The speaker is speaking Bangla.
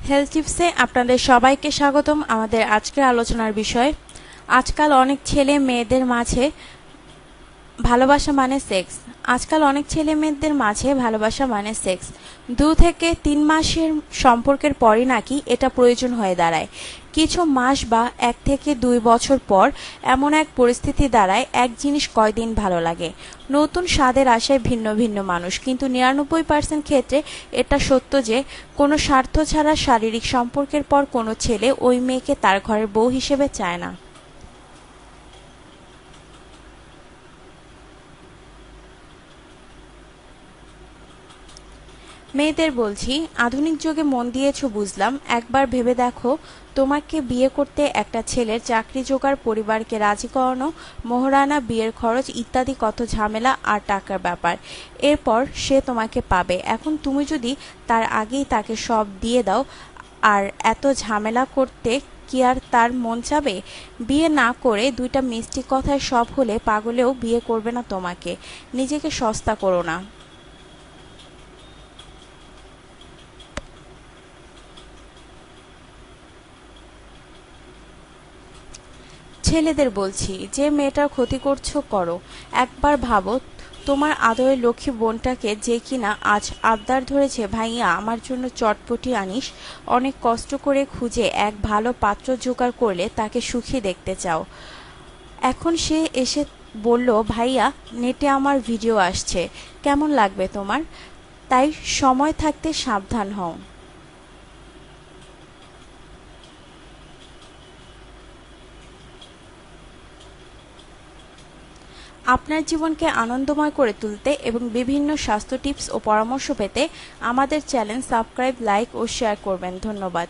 হেলথ টিপসে আপনাদের সবাইকে স্বাগতম। আমাদের আজকের আলোচনার বিষয়, আজকাল অনেক ছেলে মেয়েদের মাঝে ভালোবাসা মানে সেক্স। আজকাল অনেক ছেলে মেয়েদের মাঝে ভালোবাসা মানে সেক্স। 2 থেকে 3 মাসের সম্পর্কের পরই নাকি এটা প্রয়োজন হয়ে দাঁড়ায়। কিছু মাস বা 1 থেকে 2 বছর পর এমন এক পরিস্থিতি দাঁড়ায়, এক জিনিস কয়দিন ভালো লাগে। নতুন স্বাদের আশায় ভিন্ন ভিন্ন মানুষ, কিন্তু 99% ক্ষেত্রে এটা সত্য যে কোনো স্বার্থ ছাড়া শারীরিক সম্পর্কের পর কোনো ছেলে ওই মেয়েকে তার ঘরের বউ হিসেবে চায় না। মেয়েদের বলছি, আধুনিক যুগে মন দিয়েছো বুঝলাম, একবার ভেবে দেখো, তোমাকে বিয়ে করতে একটা ছেলের চাকরি জোগাড়, পরিবারকে রাজি করানো, মোহরানা, বিয়ের খরচ ইত্যাদি কত ঝামেলা আর টাকার ব্যাপার। এরপর সে তোমাকে পাবে। এখন তুমি যদি তার আগেই তাকে সব দিয়ে দাও, আর এত ঝামেলা করতে কি আর তার মন চাবে? বিয়ে না করে 2টা মিষ্টি কথায় সব হলে পাগলেও বিয়ে করবে না তোমাকে। নিজেকে সস্তা করো না। ছেলেদের বলছি, যে মেয়েটার ক্ষতি করছো করো। একবার ভাবো, তোমার আদরের লক্ষ্মী বোনটাকে যে কিনা আজ আবদার ধরেছে, ভাইয়া আমার জন্য চটপটি আনিস, অনেক কষ্ট করে খুঁজে এক ভালো পাত্র জোগাড় করলে তাকে সুখী দেখতে চাও। এখন সে এসে বলল, ভাইয়া নেটে আমার ভিডিও আসছে, কেমন লাগবে তোমার? তাই সময় থাকতে সাবধান হও। আপনার জীবনকে আনন্দময় করে তুলতে এবং বিভিন্ন স্বাস্থ্য টিপস ও পরামর্শ পেতে আমাদের চ্যানেল সাবস্ক্রাইব, লাইক ও শেয়ার করবেন। ধন্যবাদ।